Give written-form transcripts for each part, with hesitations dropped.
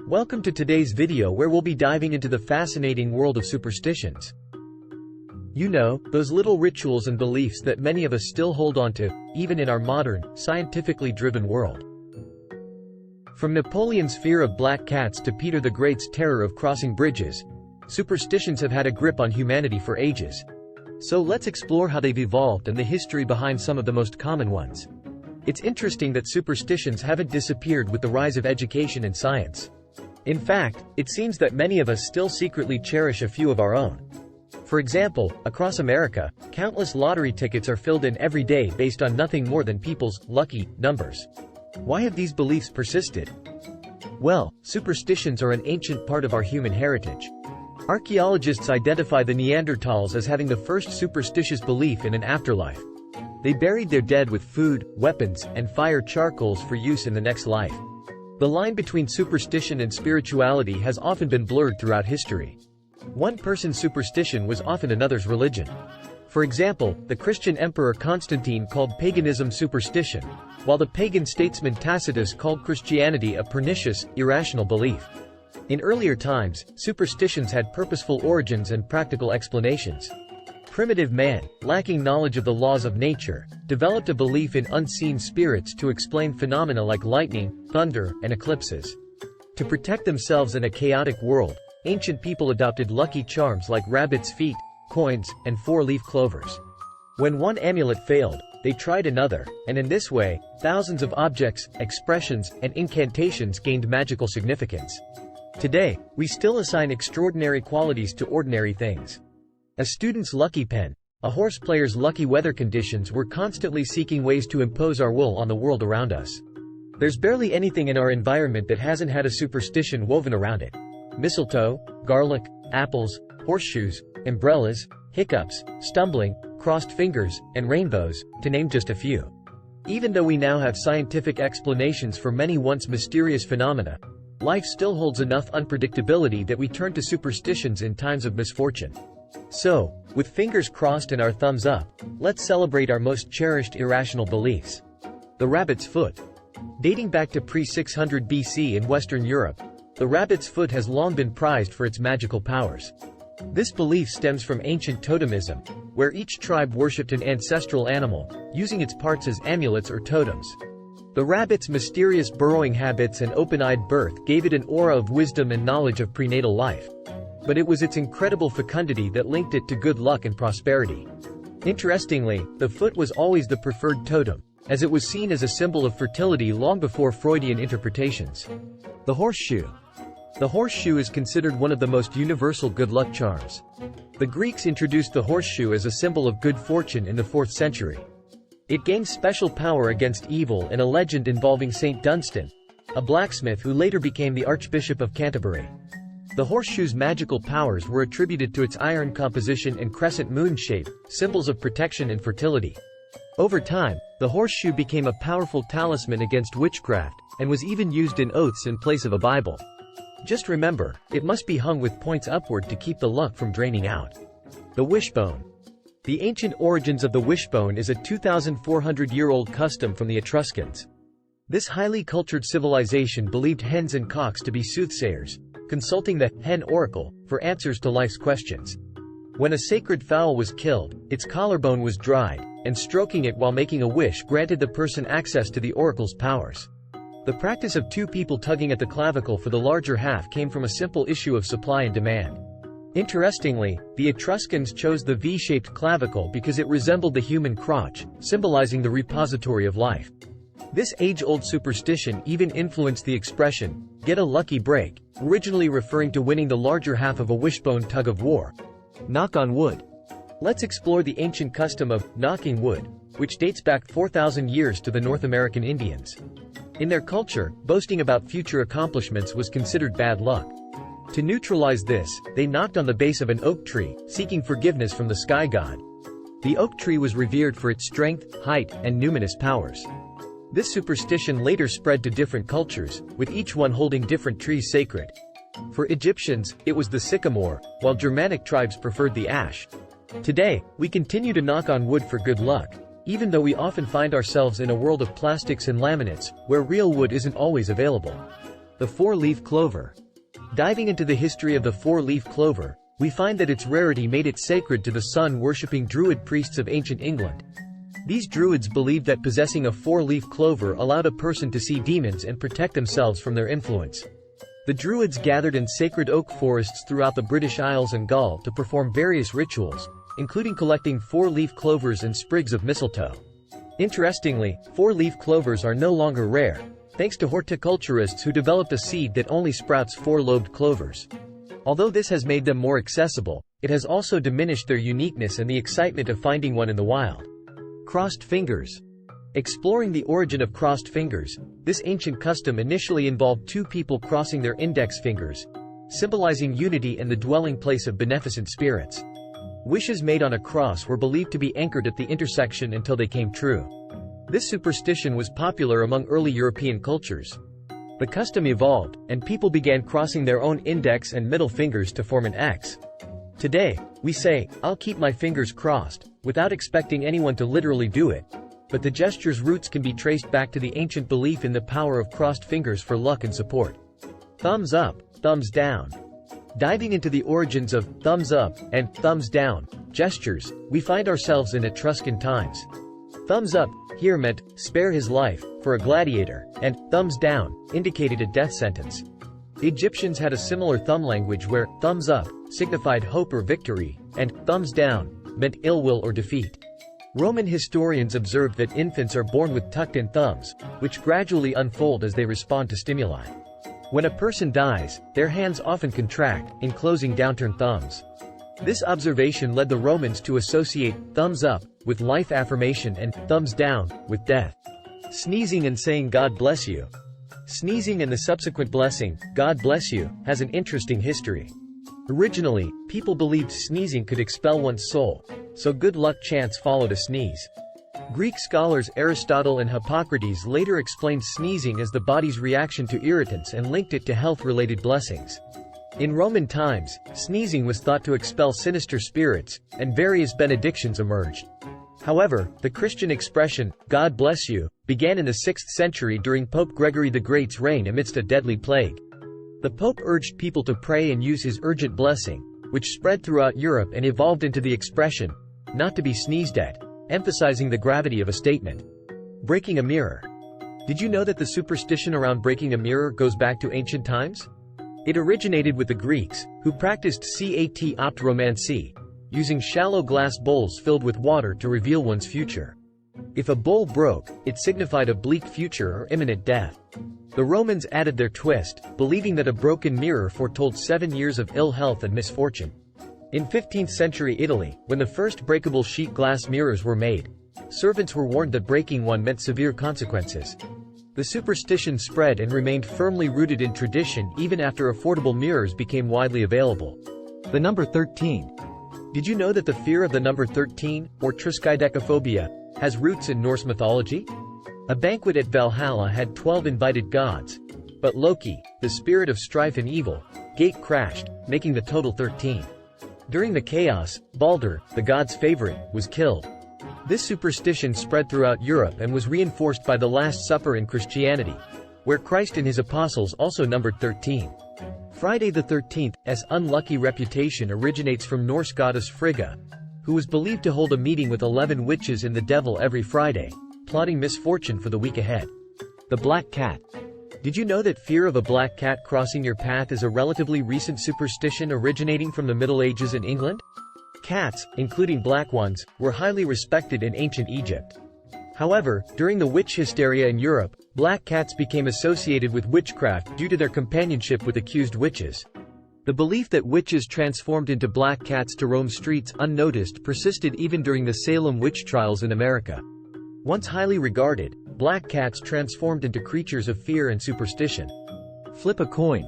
Welcome to today's video where we'll be diving into the fascinating world of superstitions. You know, those little rituals and beliefs that many of us still hold on to, even in our modern, scientifically driven world. From Napoleon's fear of black cats to Peter the Great's terror of crossing bridges, superstitions have had a grip on humanity for ages. So let's explore how they've evolved and the history behind some of the most common ones. It's interesting that superstitions haven't disappeared with the rise of education and science. In fact, it seems that many of us still secretly cherish a few of our own. For example, across America, countless lottery tickets are filled in every day based on nothing more than people's lucky numbers. Why have these beliefs persisted? Well, superstitions are an ancient part of our human heritage. Archaeologists identify the Neanderthals as having the first superstitious belief in an afterlife. They buried their dead with food, weapons, and fire charcoals for use in the next life. The line between superstition and spirituality has often been blurred throughout history. One person's superstition was often another's religion. For example, the Christian emperor Constantine called paganism superstition, while the pagan statesman Tacitus called Christianity a pernicious, irrational belief. In earlier times, superstitions had purposeful origins and practical explanations. Primitive man, lacking knowledge of the laws of nature, developed a belief in unseen spirits to explain phenomena like lightning, thunder, and eclipses. To protect themselves in a chaotic world, ancient people adopted lucky charms like rabbit's feet, coins, and four-leaf clovers. When one amulet failed, they tried another, and in this way, thousands of objects, expressions, and incantations gained magical significance. Today, we still assign extraordinary qualities to ordinary things. A student's lucky pen, a horse player's lucky weather conditions. We're constantly seeking ways to impose our will on the world around us. There's barely anything in our environment that hasn't had a superstition woven around it. Mistletoe, garlic, apples, horseshoes, umbrellas, hiccups, stumbling, crossed fingers, and rainbows, to name just a few. Even though we now have scientific explanations for many once mysterious phenomena, life still holds enough unpredictability that we turn to superstitions in times of misfortune. So, with fingers crossed and our thumbs up, let's celebrate our most cherished irrational beliefs. The rabbit's foot. Dating back to pre-600 BC in Western Europe, the rabbit's foot has long been prized for its magical powers. This belief stems from ancient totemism, where each tribe worshipped an ancestral animal, using its parts as amulets or totems. The rabbit's mysterious burrowing habits and open-eyed birth gave it an aura of wisdom and knowledge of prenatal life. But it was its incredible fecundity that linked it to good luck and prosperity. Interestingly, the foot was always the preferred totem, as it was seen as a symbol of fertility long before Freudian interpretations. The horseshoe. The horseshoe is considered one of the most universal good luck charms. The Greeks introduced the horseshoe as a symbol of good fortune in the 4th century. It gained special power against evil in a legend involving Saint Dunstan, a blacksmith who later became the Archbishop of Canterbury. The horseshoe's magical powers were attributed to its iron composition and crescent moon shape, symbols of protection and fertility. Over time, the horseshoe became a powerful talisman against witchcraft, and was even used in oaths in place of a Bible. Just remember, it must be hung with points upward to keep the luck from draining out. The wishbone. The ancient origins of the wishbone is a 2,400-year-old custom from the Etruscans. This highly cultured civilization believed hens and cocks to be soothsayers, consulting the hen oracle for answers to life's questions. When a sacred fowl was killed, its collarbone was dried, and stroking it while making a wish granted the person access to the oracle's powers. The practice of two people tugging at the clavicle for the larger half came from a simple issue of supply and demand. Interestingly, the Etruscans chose the V-shaped clavicle because it resembled the human crotch, symbolizing the repository of life. This age-old superstition even influenced the expression, "get a lucky break," originally referring to winning the larger half of a wishbone tug-of-war. Knock on wood. Let's explore the ancient custom of knocking wood, which dates back 4,000 years to the North American Indians. In their culture, boasting about future accomplishments was considered bad luck. To neutralize this, they knocked on the base of an oak tree, seeking forgiveness from the sky god. The oak tree was revered for its strength, height, and numinous powers. This superstition later spread to different cultures, with each one holding different trees sacred. For Egyptians, it was the sycamore, while Germanic tribes preferred the ash. Today, we continue to knock on wood for good luck, even though we often find ourselves in a world of plastics and laminates, where real wood isn't always available. The four-leaf clover. Diving into the history of the four-leaf clover, we find that its rarity made it sacred to the sun-worshipping Druid priests of ancient England. These Druids believed that possessing a four-leaf clover allowed a person to see demons and protect themselves from their influence. The Druids gathered in sacred oak forests throughout the British Isles and Gaul to perform various rituals, including collecting four-leaf clovers and sprigs of mistletoe. Interestingly, four-leaf clovers are no longer rare, thanks to horticulturists who developed a seed that only sprouts four-lobed clovers. Although this has made them more accessible, it has also diminished their uniqueness and the excitement of finding one in the wild. Crossed fingers. Exploring the origin of crossed fingers, this ancient custom initially involved two people crossing their index fingers, symbolizing unity and the dwelling place of beneficent spirits. Wishes made on a cross were believed to be anchored at the intersection until they came true. This superstition was popular among early European cultures. The custom evolved, and people began crossing their own index and middle fingers to form an X. Today, we say, "I'll keep my fingers crossed," without expecting anyone to literally do it. But the gesture's roots can be traced back to the ancient belief in the power of crossed fingers for luck and support. Thumbs up, thumbs down. Diving into the origins of thumbs up and thumbs down gestures, we find ourselves in Etruscan times. Thumbs up here meant spare his life for a gladiator, and thumbs down indicated a death sentence. The Egyptians had a similar thumb language where thumbs up signified hope or victory, and thumbs down meant ill will or defeat. Roman historians observed that infants are born with tucked-in thumbs, which gradually unfold as they respond to stimuli. When a person dies, their hands often contract, enclosing downturned thumbs. This observation led the Romans to associate thumbs up with life affirmation and thumbs down with death. Sneezing and saying "God bless you." Sneezing and the subsequent blessing, "God bless you," has an interesting history. Originally, people believed sneezing could expel one's soul, so good luck chants followed a sneeze. Greek scholars Aristotle and Hippocrates later explained sneezing as the body's reaction to irritants and linked it to health-related blessings. In Roman times, sneezing was thought to expel sinister spirits, and various benedictions emerged. However, the Christian expression, "God bless you," began in the 6th century during Pope Gregory the Great's reign amidst a deadly plague. The Pope urged people to pray and use his urgent blessing, which spread throughout Europe and evolved into the expression, "not to be sneezed at," emphasizing the gravity of a statement. Breaking a mirror. Did you know that the superstition around breaking a mirror goes back to ancient times? It originated with the Greeks, who practiced optromancy, using shallow glass bowls filled with water to reveal one's future. If a bowl broke, it signified a bleak future or imminent death. The Romans added their twist, believing that a broken mirror foretold 7 years of ill health and misfortune. In 15th century Italy, when the first breakable sheet glass mirrors were made, servants were warned that breaking one meant severe consequences. The superstition spread and remained firmly rooted in tradition even after affordable mirrors became widely available. The number 13. Did you know that the fear of the number 13, or triskaidekaphobia, has roots in Norse mythology? A banquet at Valhalla had 12 invited gods, but Loki, the spirit of strife and evil, gate crashed, making the total 13. During the chaos, Balder, the god's favorite, was killed. This superstition spread throughout Europe and was reinforced by the Last Supper in Christianity, where Christ and his apostles also numbered 13. Friday the 13th's unlucky reputation originates from Norse goddess Frigga, who was believed to hold a meeting with 11 witches and the devil every Friday, plotting misfortune for the week ahead. The black cat. Did you know that fear of a black cat crossing your path is a relatively recent superstition originating from the Middle Ages in England? Cats, including black ones, were highly respected in ancient Egypt. However, during the witch hysteria in Europe, black cats became associated with witchcraft due to their companionship with accused witches. The belief that witches transformed into black cats to roam streets unnoticed persisted even during the Salem witch trials in America. Once highly regarded, black cats transformed into creatures of fear and superstition. Flip a coin.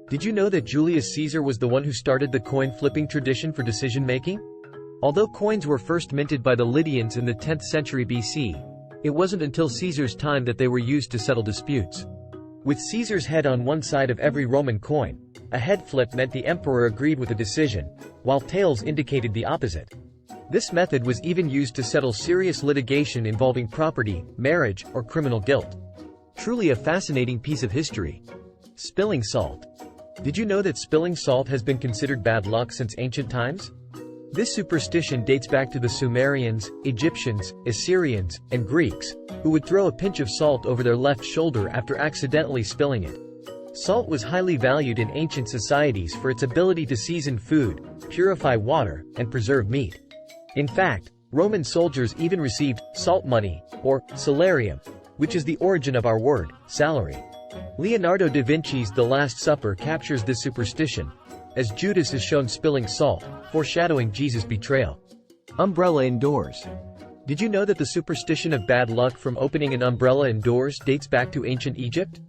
Did you know that Julius Caesar was the one who started the coin-flipping tradition for decision-making? Although coins were first minted by the Lydians in the 10th century BC, it wasn't until Caesar's time that they were used to settle disputes. With Caesar's head on one side of every Roman coin, a head flip meant the emperor agreed with a decision, while tails indicated the opposite. This method was even used to settle serious litigation involving property, marriage, or criminal guilt. Truly a fascinating piece of history. Spilling salt. Did you know that spilling salt has been considered bad luck since ancient times? This superstition dates back to the Sumerians, Egyptians, Assyrians, and Greeks, who would throw a pinch of salt over their left shoulder after accidentally spilling it. Salt was highly valued in ancient societies for its ability to season food, purify water, and preserve meat. In fact, Roman soldiers even received salt money, or salarium, which is the origin of our word, salary. Leonardo da Vinci's The Last Supper captures this superstition, as Judas is shown spilling salt, foreshadowing Jesus' betrayal. Umbrella indoors. Did you know that the superstition of bad luck from opening an umbrella indoors dates back to ancient Egypt?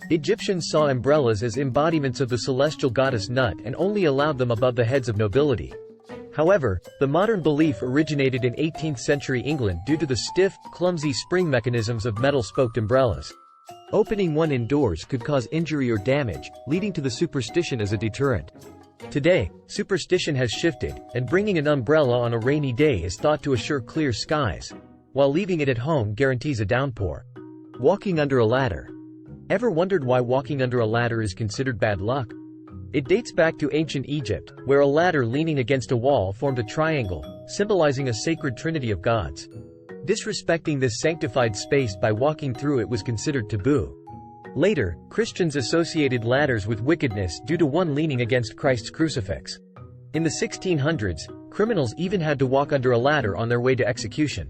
Egyptians saw umbrellas as embodiments of the celestial goddess Nut and only allowed them above the heads of nobility. However, the modern belief originated in 18th century England due to the stiff, clumsy spring mechanisms of metal-spoked umbrellas. Opening one indoors could cause injury or damage, leading to the superstition as a deterrent. Today, superstition has shifted, and bringing an umbrella on a rainy day is thought to assure clear skies, while leaving it at home guarantees a downpour. Walking under a ladder. Ever wondered why walking under a ladder is considered bad luck? It dates back to ancient Egypt, where a ladder leaning against a wall formed a triangle, symbolizing a sacred trinity of gods. Disrespecting this sanctified space by walking through it was considered taboo. Later, Christians associated ladders with wickedness due to one leaning against Christ's crucifix. In the 1600s, criminals even had to walk under a ladder on their way to execution.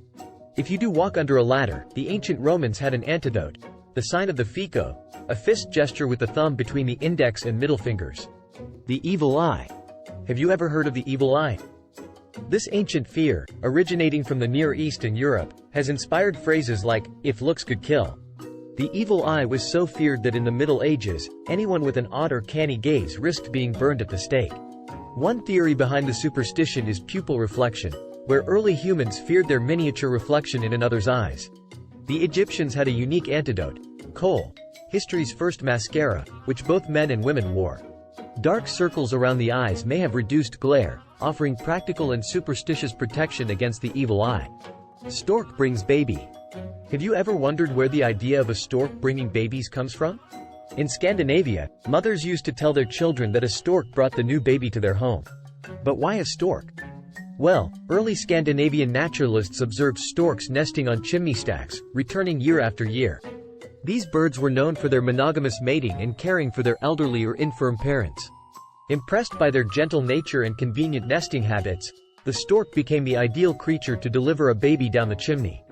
If you do walk under a ladder, the ancient Romans had an antidote, the sign of the fico, a fist gesture with the thumb between the index and middle fingers. The evil eye. Have you ever heard of the evil eye? This ancient fear, originating from the Near East and Europe, has inspired phrases like, "If looks could kill." The evil eye was so feared that in the Middle Ages, anyone with an odd or canny gaze risked being burned at the stake. One theory behind the superstition is pupil reflection, where early humans feared their miniature reflection in another's eyes. The Egyptians had a unique antidote, kohl, history's first mascara, which both men and women wore. Dark circles around the eyes may have reduced glare, offering practical and superstitious protection against the evil eye. Stork brings baby. Have you ever wondered where the idea of a stork bringing babies comes from? In Scandinavia, mothers used to tell their children that a stork brought the new baby to their home. But why a stork? Well, early Scandinavian naturalists observed storks nesting on chimney stacks, returning year after year. These birds were known for their monogamous mating and caring for their elderly or infirm parents. Impressed by their gentle nature and convenient nesting habits, the stork became the ideal creature to deliver a baby down the chimney.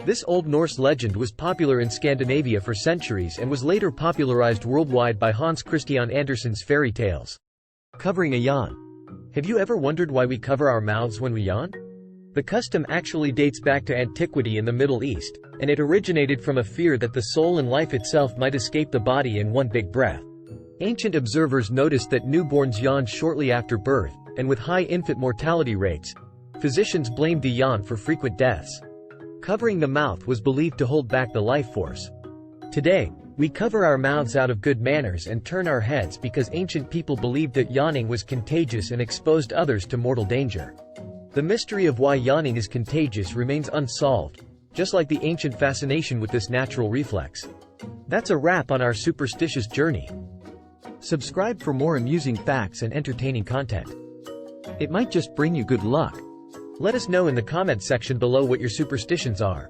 This Old Norse legend was popular in Scandinavia for centuries and was later popularized worldwide by Hans Christian Andersen's fairy tales. Covering a yawn. Have you ever wondered why we cover our mouths when we yawn? The custom actually dates back to antiquity in the Middle East, and it originated from a fear that the soul and life itself might escape the body in one big breath. Ancient observers noticed that newborns yawned shortly after birth, and with high infant mortality rates, physicians blamed the yawn for frequent deaths. Covering the mouth was believed to hold back the life force. Today, we cover our mouths out of good manners and turn our heads because ancient people believed that yawning was contagious and exposed others to mortal danger. The mystery of why yawning is contagious remains unsolved, just like the ancient fascination with this natural reflex. That's a wrap on our superstitious journey. Subscribe for more amusing facts and entertaining content. It might just bring you good luck. Let us know in the comments section below what your superstitions are.